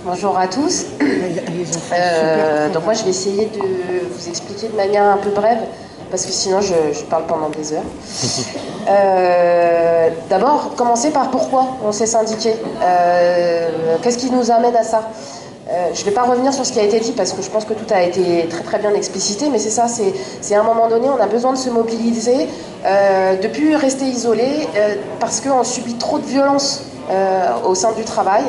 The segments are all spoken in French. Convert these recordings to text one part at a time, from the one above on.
Bonjour à tous. Donc moi je vais essayer de vous expliquer de manière un peu brève parce que sinon je parle pendant des heures. D'abord, commencer par pourquoi on s'est syndiqué. Qu'est-ce qui nous amène à ça? Je ne vais pas revenir sur ce qui a été dit parce que je pense que tout a été très très bien explicité, mais c'est ça, c'est à un moment donné, on a besoin de se mobiliser, de plus rester isolé parce qu'on subit trop de violence au sein du travail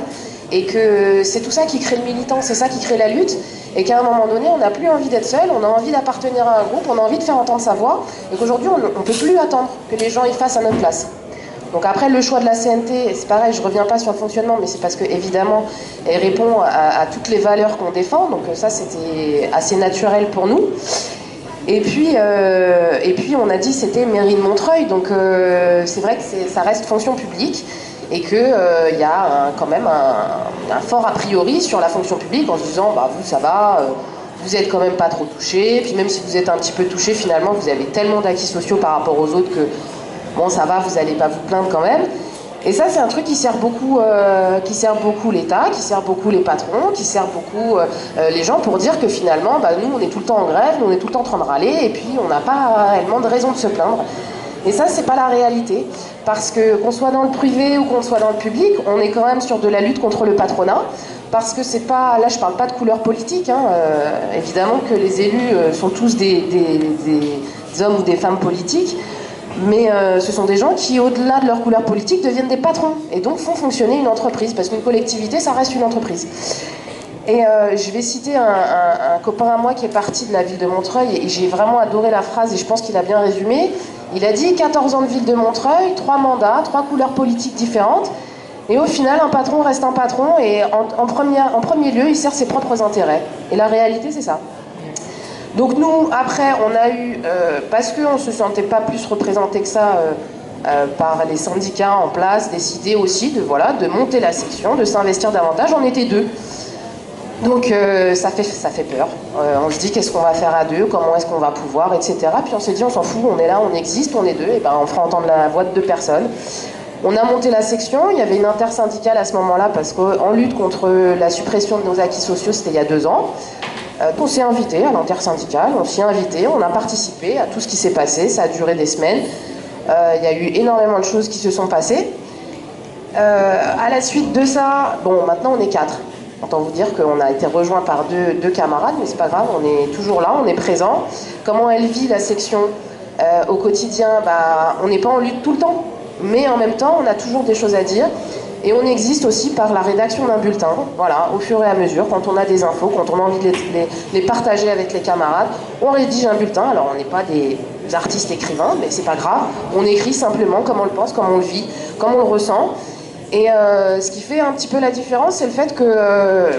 et que c'est tout ça qui crée le militant, c'est ça qui crée la lutte et qu'à un moment donné, on n'a plus envie d'être seul, on a envie d'appartenir à un groupe, on a envie de faire entendre sa voix et qu'aujourd'hui, on ne peut plus attendre que les gens y fassent à notre place. Donc après, le choix de la CNT, c'est pareil, je ne reviens pas sur le fonctionnement, mais c'est parce qu'évidemment, elle répond à toutes les valeurs qu'on défend, donc ça, c'était assez naturel pour nous. Et puis on a dit c'était mairie de Montreuil, donc c'est vrai que ça reste fonction publique, et qu'il y a quand même un fort a priori sur la fonction publique, en se disant, bah vous, ça va, vous êtes quand même pas trop touchés, puis même si vous êtes un petit peu touchés, finalement, vous avez tellement d'acquis sociaux par rapport aux autres que bon, ça va, vous n'allez pas vous plaindre quand même. Et ça, c'est un truc qui sert beaucoup l'État, qui sert beaucoup les patrons, qui sert beaucoup les gens pour dire que finalement, bah, nous, on est tout le temps en grève, nous, on est tout le temps en train de râler, et puis on n'a pas réellement de raison de se plaindre. Et ça, c'est pas la réalité. Parce que qu'on soit dans le privé ou qu'on soit dans le public, on est quand même sur de la lutte contre le patronat. Parce que c'est pas, là je parle pas de couleur politique, hein, évidemment que les élus sont tous des hommes ou des femmes politiques, mais ce sont des gens qui, au-delà de leur couleur politique, deviennent des patrons et donc font fonctionner une entreprise, parce qu'une collectivité, ça reste une entreprise. Et je vais citer un copain à moi qui est parti de la ville de Montreuil, et j'ai vraiment adoré la phrase, et je pense qu'il a bien résumé. Il a dit 14 ans de ville de Montreuil, 3 mandats, 3 couleurs politiques différentes, et au final, un patron reste un patron, et en premier lieu, il sert ses propres intérêts. Et la réalité, c'est ça. Donc nous, après, on a eu, parce qu'on ne se sentait pas plus représenté que ça par les syndicats en place, décidé aussi de monter la section, de s'investir davantage. On était 2. Donc ça fait peur. On se dit qu'est-ce qu'on va faire à 2, comment est-ce qu'on va pouvoir, etc. Puis on s'est dit on s'en fout, on est là, on existe, on est 2, et ben on fera entendre la voix de 2 personnes. On a monté la section, il y avait une intersyndicale à ce moment-là parce qu'en lutte contre la suppression de nos acquis sociaux, c'était il y a 2 ans. On s'est invité à l'intersyndicale, on s'y est invité, on a participé à tout ce qui s'est passé, ça a duré des semaines. Il y a eu énormément de choses qui se sont passées. À la suite de ça, bon, maintenant on est 4. Autant vous dire qu'on a été rejoint par deux camarades, mais c'est pas grave, on est toujours là, on est présent. Comment elle vit la section au quotidien, bah, on n'est pas en lutte tout le temps, mais en même temps, on a toujours des choses à dire. Et on existe aussi par la rédaction d'un bulletin, voilà, au fur et à mesure, quand on a des infos, quand on a envie de les partager avec les camarades, on rédige un bulletin. Alors on n'est pas des artistes écrivains, mais c'est pas grave, on écrit simplement comme on le pense, comme on le vit, comme on le ressent. Et ce qui fait un petit peu la différence, c'est le fait que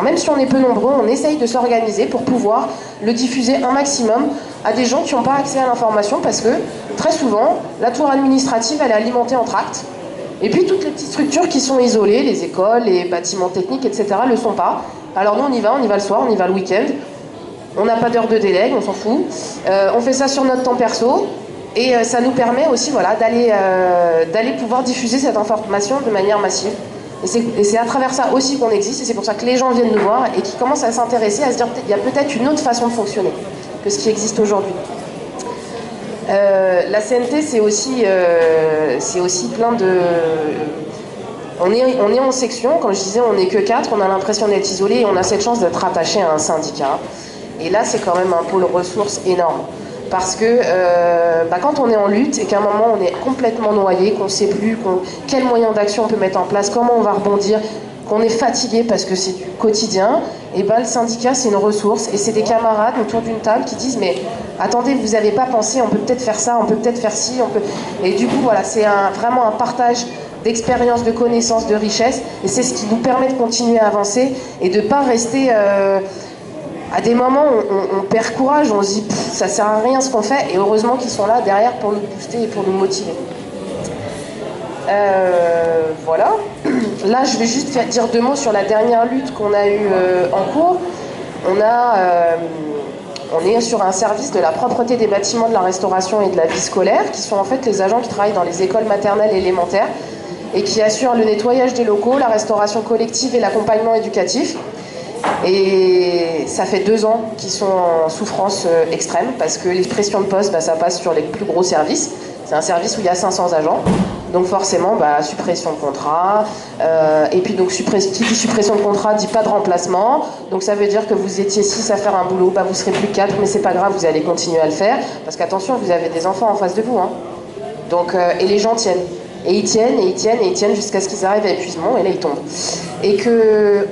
même si on est peu nombreux, on essaye de s'organiser pour pouvoir le diffuser un maximum à des gens qui n'ont pas accès à l'information, parce que très souvent, la tour administrative, elle est alimentée en tracts. Et puis toutes les petites structures qui sont isolées, les écoles, les bâtiments techniques, etc., ne le sont pas. Alors nous, on y va le soir, on y va le week-end. On n'a pas d'heure de délai, on s'en fout. On fait ça sur notre temps perso. Et ça nous permet aussi d'aller pouvoir diffuser cette information de manière massive. Et c'est à travers ça aussi qu'on existe, et c'est pour ça que les gens viennent nous voir et qui commencent à s'intéresser, à se dire qu'il y a peut-être une autre façon de fonctionner que ce qui existe aujourd'hui. La CNT, c'est aussi plein de... On est en section, comme je disais, on n'est que 4, on a l'impression d'être isolé et on a cette chance d'être attaché à un syndicat. Et là, c'est quand même un pôle ressources énorme. Parce que quand on est en lutte et qu'à un moment on est complètement noyé, qu'on ne sait plus quel moyen d'action on peut mettre en place, comment on va rebondir, qu'on est fatigué parce que c'est du quotidien, et le syndicat c'est une ressource, et c'est des camarades autour d'une table qui disent mais attendez, vous n'avez pas pensé, on peut peut-être faire ça, on peut peut-être faire ci, et du coup voilà, c'est vraiment un partage d'expérience, de connaissances, de richesses, et c'est ce qui nous permet de continuer à avancer et de ne pas rester... À des moments, on perd courage, on se dit ça sert à rien ce qu'on fait, et heureusement qu'ils sont là derrière pour nous booster et pour nous motiver. Voilà. Là, je vais juste dire 2 mots sur la dernière lutte qu'on a eue en cours. On est sur un service de la propreté des bâtiments, de la restauration et de la vie scolaire, qui sont en fait les agents qui travaillent dans les écoles maternelles et élémentaires. et qui assure le nettoyage des locaux, la restauration collective et l'accompagnement éducatif. Et ça fait 2 ans qu'ils sont en souffrance extrême parce que l'expression de poste, ça passe sur les plus gros services. C'est un service où il y a 500 agents. Donc forcément, suppression de contrat. Et puis donc, qui dit suppression de contrat dit pas de remplacement. Donc ça veut dire que vous étiez 6 à faire un boulot, vous serez plus 4, mais c'est pas grave, vous allez continuer à le faire. Parce qu'attention, vous avez des enfants en face de vous. Hein. Donc, et les gens tiennent. Et ils tiennent, et ils tiennent, et ils tiennent jusqu'à ce qu'ils arrivent à épuisement, et là ils tombent. Et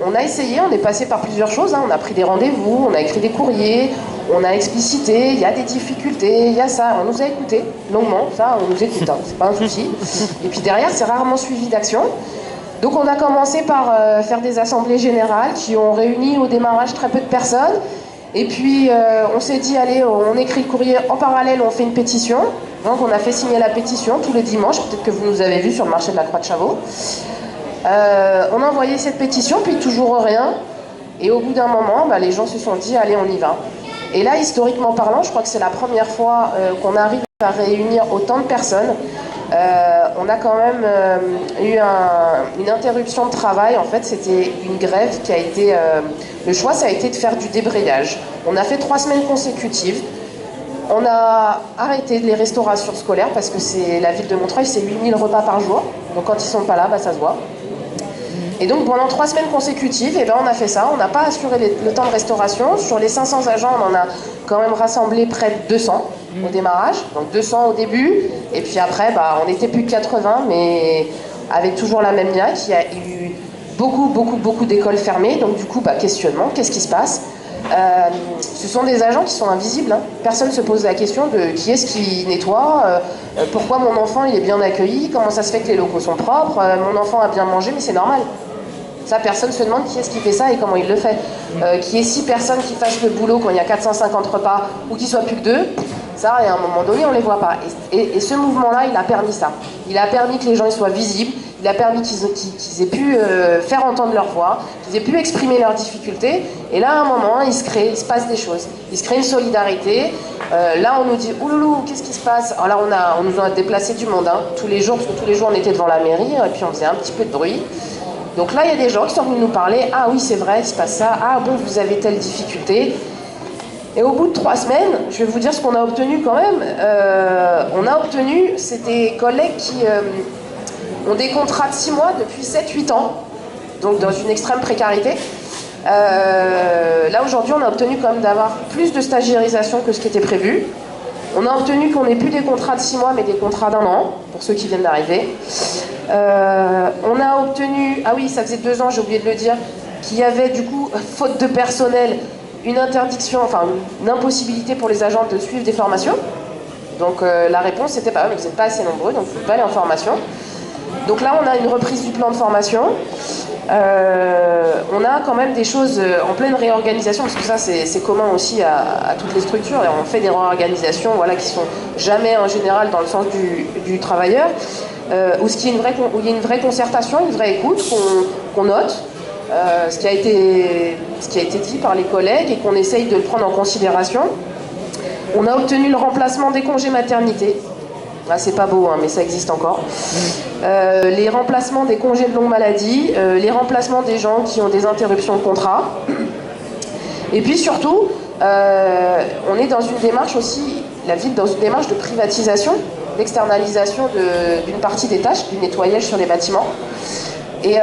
on a essayé, on est passé par plusieurs choses, hein. On a pris des rendez-vous, on a écrit des courriers, on a explicité, il y a des difficultés, il y a ça, on nous a écoutés longuement, ça on nous écoute, hein. C'est pas un souci. Et puis derrière c'est rarement suivi d'action. Donc on a commencé par faire des assemblées générales qui ont réuni au démarrage très peu de personnes. Et puis on s'est dit, allez, on écrit le courrier en parallèle, on fait une pétition. Donc on a fait signer la pétition tous les dimanches, peut-être que vous nous avez vus sur le marché de la Croix de Chavaux. On a envoyé cette pétition, puis toujours rien. Et au bout d'un moment, les gens se sont dit, allez, on y va. Et là, historiquement parlant, je crois que c'est la première fois qu'on arrive à réunir autant de personnes. On a quand même eu une interruption de travail. En fait, c'était une grève qui a été... le choix, ça a été de faire du débrayage. On a fait 3 semaines consécutives. On a arrêté les restaurations scolaires parce que c'est la ville de Montreuil, c'est 8000 repas par jour. Donc quand ils sont pas là, ça se voit. Et donc pendant 3 semaines consécutives, on a fait ça. On n'a pas assuré le temps de restauration. Sur les 500 agents, on en a quand même rassemblé près de 200 au démarrage. Donc 200 au début. Et puis après, on n'était plus que 80, mais avec toujours la même niaque. Il y a eu beaucoup d'écoles fermées. Donc du coup, questionnement, qu'est-ce qui se passe ? Ce sont des agents qui sont invisibles. Hein. Personne ne se pose la question de qui est-ce qui nettoie, pourquoi mon enfant il est bien accueilli, comment ça se fait que les locaux sont propres, mon enfant a bien mangé, mais c'est normal. Ça, personne ne se demande qui est-ce qui fait ça et comment il le fait. Qu'il y ait 6 personnes qui fassent le boulot quand il y a 450 repas ou qu'il ne soit plus que 2, ça, à un moment donné, on ne les voit pas. Et ce mouvement-là, il a permis ça. Il a permis que les gens soient visibles. Il a permis qu'ils aient pu faire entendre leur voix, qu'ils aient pu exprimer leurs difficultés. Et là, à un moment, il se passe des choses. Il se crée une solidarité. Là, on nous dit, ouloulou, qu'est-ce qui se passe? Alors là, on nous a déplacé du monde, hein, tous les jours, parce que tous les jours, on était devant la mairie, et puis on faisait un petit peu de bruit. Donc là, il y a des gens qui sont venus nous parler. Ah oui, c'est vrai, il se passe ça. Ah bon, vous avez telle difficulté. Et au bout de 3 semaines, je vais vous dire ce qu'on a obtenu quand même. On a obtenu, c'est des collègues qui ont des contrats de 6 mois depuis 7-8 ans, donc dans une extrême précarité. Là aujourd'hui, on a obtenu quand même d'avoir plus de stagiairisation que ce qui était prévu. On a obtenu qu'on n'ait plus des contrats de 6 mois, mais des contrats d'1 an, pour ceux qui viennent d'arriver. On a obtenu, ah oui, ça faisait 2 ans, j'ai oublié de le dire, qu'il y avait du coup, faute de personnel, une interdiction, enfin une impossibilité pour les agents de suivre des formations. Donc la réponse c'était vous n'êtes pas assez nombreux, donc vous ne pouvez pas aller en formation. Donc là on a une reprise du plan de formation. On a quand même des choses en pleine réorganisation, parce que ça c'est commun aussi à toutes les structures, et on fait des réorganisations qui sont jamais en général dans le sens du travailleur, où il y a une vraie concertation, une vraie écoute, qu'on note. Ce qui a été dit par les collègues et qu'on essaye de le prendre en considération. On a obtenu le remplacement des congés maternité. Là, c'est pas beau, hein, mais ça existe encore. Les remplacements des congés de longue maladie, les remplacements des gens qui ont des interruptions de contrat. Et puis surtout, on est dans une démarche aussi, la ville dans une démarche de privatisation, d'externalisation d'une partie des tâches, du nettoyage sur les bâtiments. Et